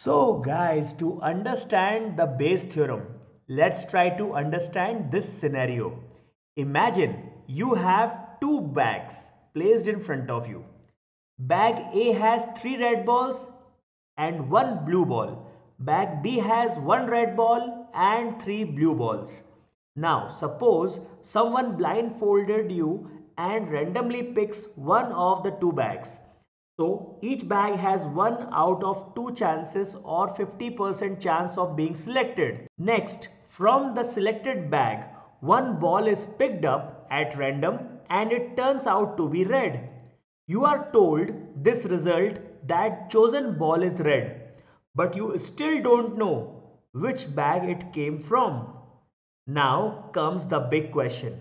So guys, to understand the Bayes theorem, let's try to understand this scenario. Imagine you have two bags placed in front of you. Bag A has 3 red balls and 1 blue ball. Bag B has 1 red ball and 3 blue balls. Now, suppose someone blindfolded you and randomly picks one of the two bags. So, each bag has 1 out of 2 chances or 50% chance of being selected. Next, from the selected bag, one ball is picked up at random and it turns out to be red. You are told this result that chosen ball is red, but you still don't know which bag it came from. Now comes the big question.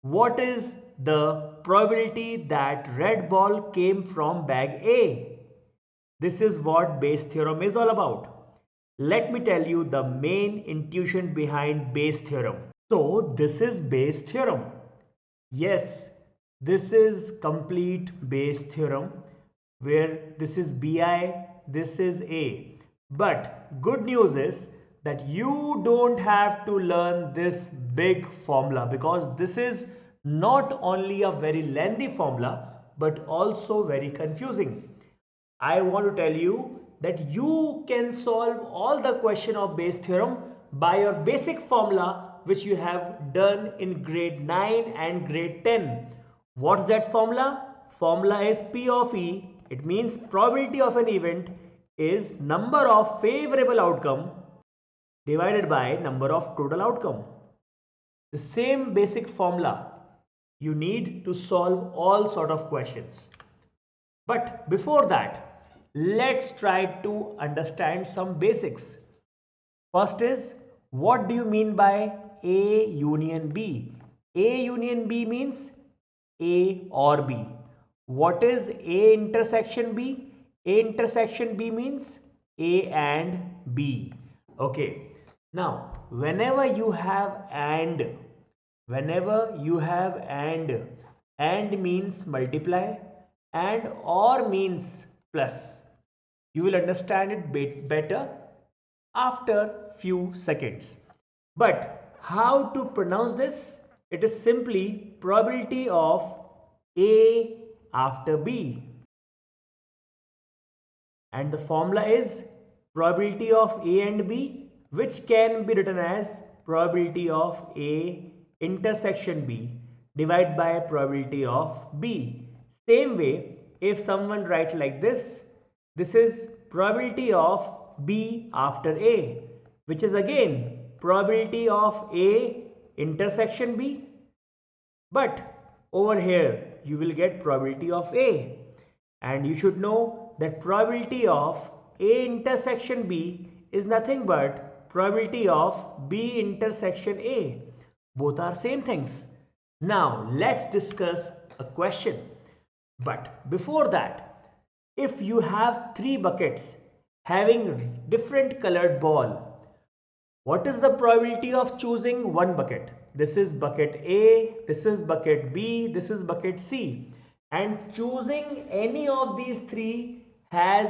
What is the probability that red ball came from bag A? This is what Bayes theorem is all about. Let me tell you the main intuition behind Bayes theorem. So this is Bayes theorem. Yes, this is complete Bayes theorem where this is Bi, this is A. But good news is that you don't have to learn this big formula because this is not only a very lengthy formula but also very confusing. I want to tell you that you can solve all the question of Bayes theorem by your basic formula which you have done in grade 9 and grade 10. What's that formula? Formula is P of E. It means probability of an event is number of favorable outcome divided by number of total outcome. The same basic formula you need to solve all sort of questions. But before that, let's try to understand some basics. First is, what do you mean by A union B? A union B means A or B. What is A intersection B? A intersection B means A and B. Okay. Now, whenever you have and means multiply and or means plus. You will understand it better after few seconds. But how to pronounce this? It is simply probability of A after B. And the formula is probability of A and B, which can be written as probability of A intersection B divided by probability of B. Same way, if someone writes like this is probability of B after A, which is again probability of A intersection B. But over here you will get probability of A, and you should know that probability of A intersection B is nothing but probability of B intersection A. Both are same things. Now let's discuss a question. But before that, if you have 3 buckets having different colored ball, what is the probability of choosing one bucket? This is bucket A, this is bucket B, this is bucket C. And choosing any of these three has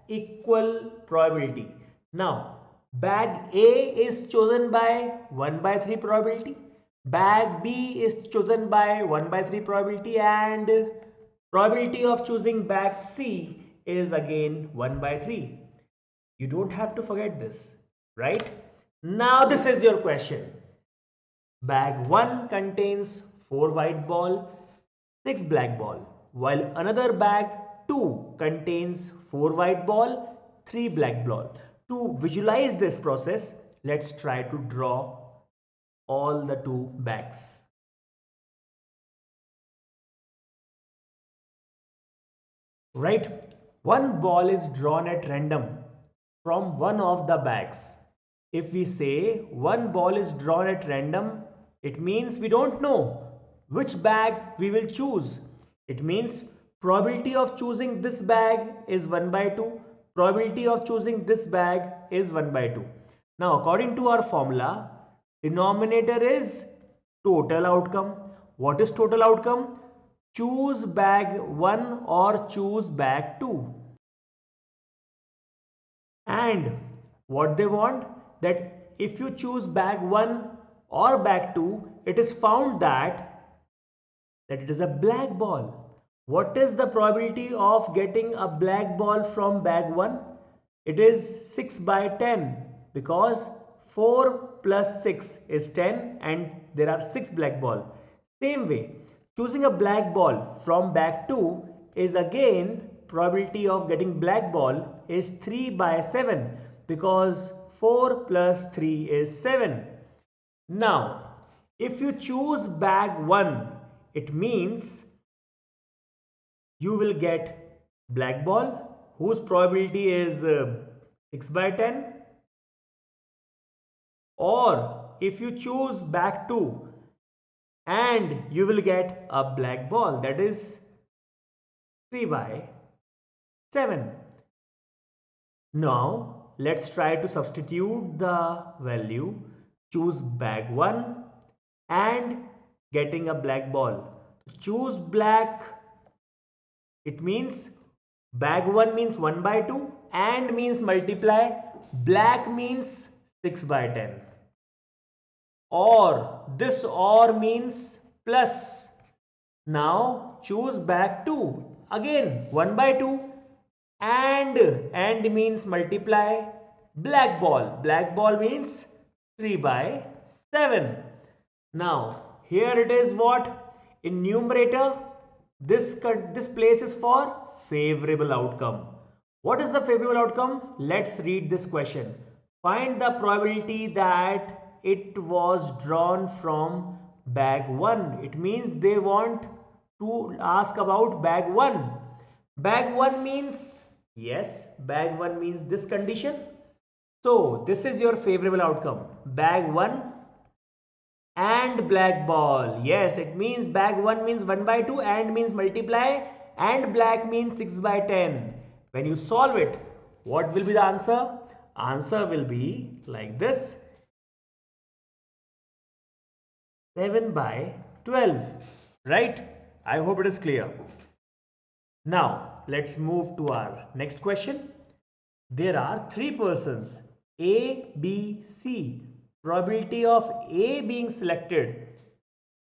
equal probability. Now, bag A is chosen by 1 by 3 probability. Bag B is chosen by 1 by 3 probability, and probability of choosing bag C is again 1 by 3. You don't have to forget this, right? Now this is your question. Bag 1 contains 4 white ball, 6 black ball, while another bag 2 contains 4 white ball, 3 black ball. To visualize this process, let's try to draw all the 2 bags. Right? One ball is drawn at random from one of the bags. If we say one ball is drawn at random, it means we don't know which bag we will choose. It means probability of choosing this bag is 1 by 2. Probability of choosing this bag is 1 by 2. Now according to our formula, denominator is total outcome. What is total outcome? Choose bag 1 or choose bag 2. And what they want, that if you choose bag 1 or bag 2, it is found that it is a black ball. What is the probability of getting a black ball from bag 1? It is 6 by 10, because 4 plus 6 is 10 and there are 6 black ball. Same way, choosing a black ball from bag 2 is again probability of getting black ball is 3 by 7, because 4 plus 3 is 7. Now, if you choose bag 1, it means you will get black ball whose probability is 6 by 10, or if you choose bag 2 and you will get a black ball, that is 3 by 7. Now let's try to substitute the value, choose bag 1 and getting a black ball. Choose black, it means bag 1 means 1 by 2 and means multiply, black means 6 by 10, or this or means plus. Now choose bag 2, again 1 by 2 and means multiply, black ball means 3 by 7. Now here it is, what in numerator, this place is for favorable outcome. What is the favorable outcome? Let's read this question. Find the probability that it was drawn from bag 1. It means they want to ask about bag 1. Bag 1 means, yes, bag 1 means this condition. So this is your favorable outcome. Bag 1 and black ball. Yes, it means bag 1 means 1 by 2 and means multiply and black means 6 by 10. When you solve it, what will be the answer? Answer will be like this, 7 by 12. Right? I hope it is clear. Now let's move to our next question. There are 3 persons, A, B, C. Probability of A being selected,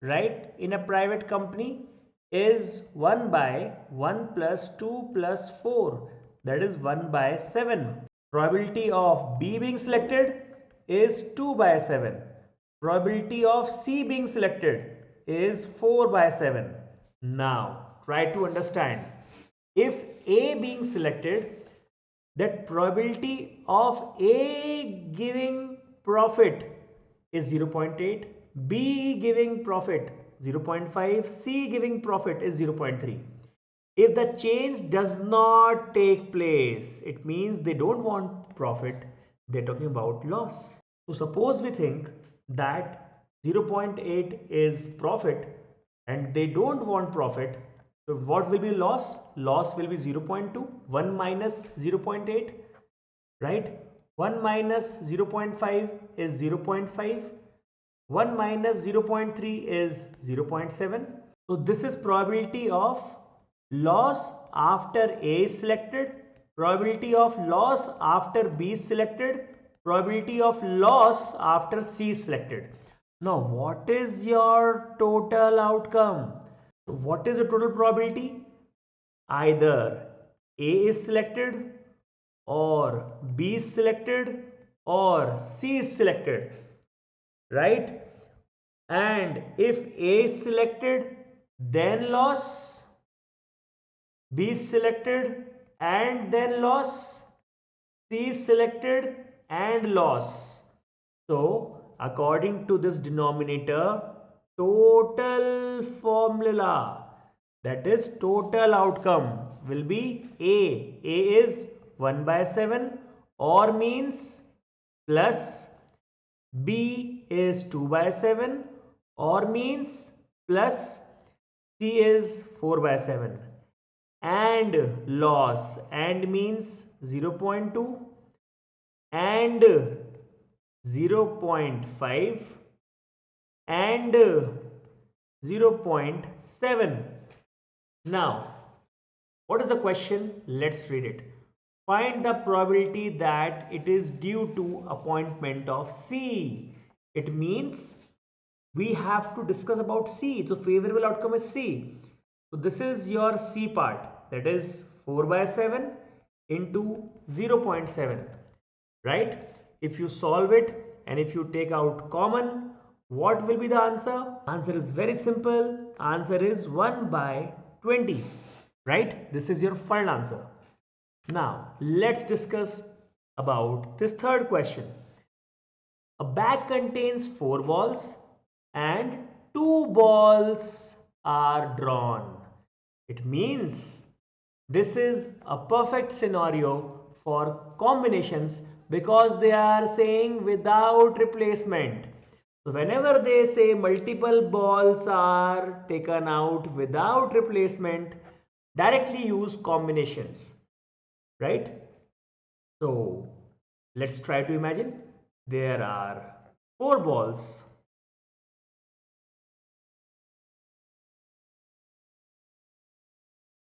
right, in a private company is 1 by 1 plus 2 plus 4, that is 1 by 7. Probability of B being selected is 2 by 7. Probability of C being selected is 4 by 7. Now try to understand. If A being selected, that probability of A giving profit is 0.8, B giving profit 0.5, C giving profit is 0.3. If the change does not take place, it means they don't want profit, they're talking about loss. So suppose we think that 0.8 is profit and they don't want profit, so what will be loss? Loss will be 0.2, 1 minus 0.8, right? 1 minus 0.5 is 0.5, 1 minus 0.3 is 0.7. So this is probability of loss after A is selected, probability of loss after B is selected, probability of loss after C is selected. Now what is your total outcome? What is the total probability? Either A is selected or B is selected or C is selected, right? And if A is selected, then loss, B is selected and then loss, C is selected and loss. So according to this denominator, total formula, that is total outcome, will be A. A is 1 by 7 or means plus, B is 2 by 7 or means plus, C is 4 by 7, and loss and means 0.2 and 0.5 and 0.7. Now what is the question? Let's read it. Find the probability that it is due to appointment of C. It means we have to discuss about C. So favorable outcome is C. So this is your C part, that is 4 by 7 into 0.7, right? If you solve it and if you take out common, what will be the answer? Answer is very simple. Answer is 1 by 20, right? This is your final answer. Now let's discuss about this third question. A bag contains 4 balls and 2 balls are drawn. It means this is a perfect scenario for combinations because they are saying without replacement. So whenever they say multiple balls are taken out without replacement, directly use combinations, right? So let's try to imagine there are 4 balls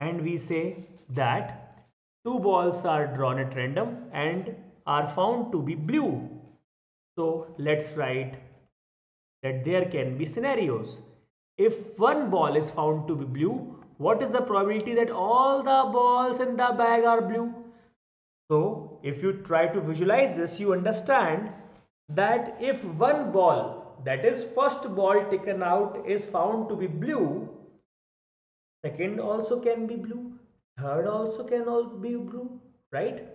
and we say that 2 balls are drawn at random and are found to be blue. So let's write that there can be scenarios. If one ball is found to be blue, what is the probability that all the balls in the bag are blue? So if you try to visualize this, you understand that if one ball, that is first ball taken out, is found to be blue, second also can be blue, third also can all be blue, right?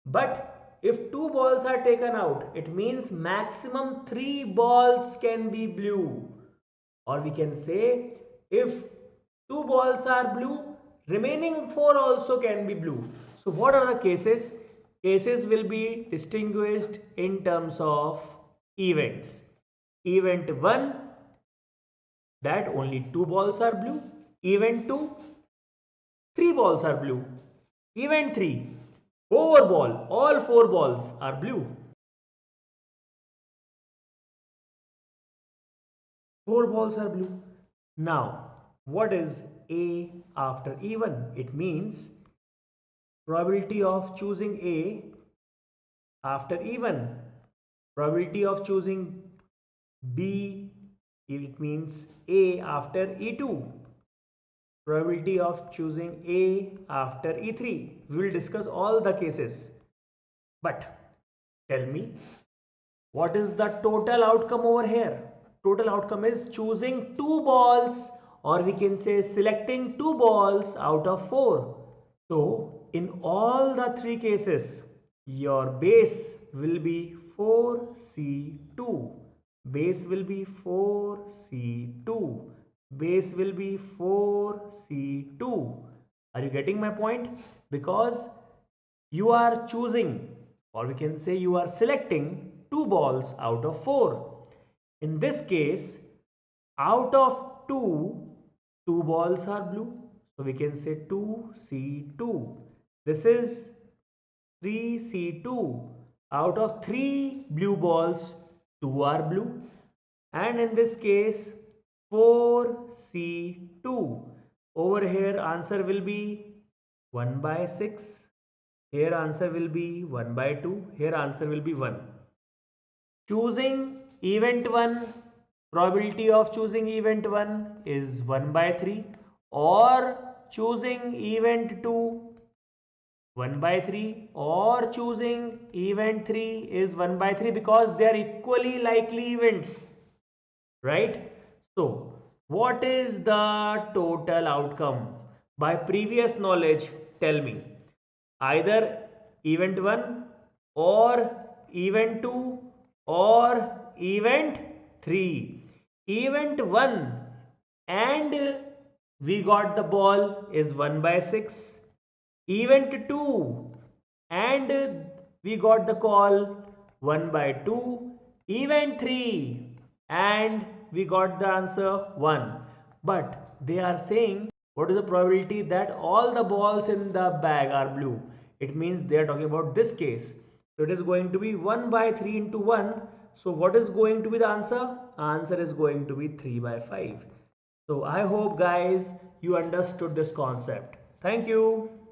But if two balls are taken out, it means maximum 3 balls can be blue. Or we can say if 2 balls are blue, remaining 4 also can be blue. So what are the cases? Cases will be distinguished in terms of events. Event 1, that only 2 balls are blue. Event 2, 3 balls are blue. Event 3, 4 ball, all 4 balls are blue. 4 balls are blue. Now, what is A after even? It means probability of choosing A after even. Probability of choosing B, it means A after E2. Probability of choosing A after E3. We will discuss all the cases. But tell me, what is the total outcome over here? Total outcome is choosing 2 balls, or we can say selecting 2 balls out of 4. So in all the 3 cases, your base will be 4C2. Base will be 4C2. Base will be 4C2. Are you getting my point? Because you are choosing, or we can say you are selecting 2 balls out of 4. In this case, out of 2, 2 balls are blue. So we can say 2C2. This is 3C2. Out of 3 blue balls, 2 are blue. And in this case, 4C2. Over here, answer will be 1 by 6. Here answer will be 1 by 2. Here answer will be 1. Choosing event 1, probability of choosing event 1 is 1 by 3, or choosing event 2 1 by 3, or choosing event 3 is 1 by 3, because they are equally likely events, right? So what is the total outcome? By previous knowledge, tell me. Either event 1 or event 2 or event 3. Event 1 and we got the ball is 1 by 6. Event 2 and we got the call 1 by 2. Event 3 and we got the answer 1. But they are saying what is the probability that all the balls in the bag are blue? It means they are talking about this case. So it is going to be 1 by 3 into 1. So what is going to be the answer? Answer is going to be 3 by 5. So I hope guys you understood this concept. Thank you.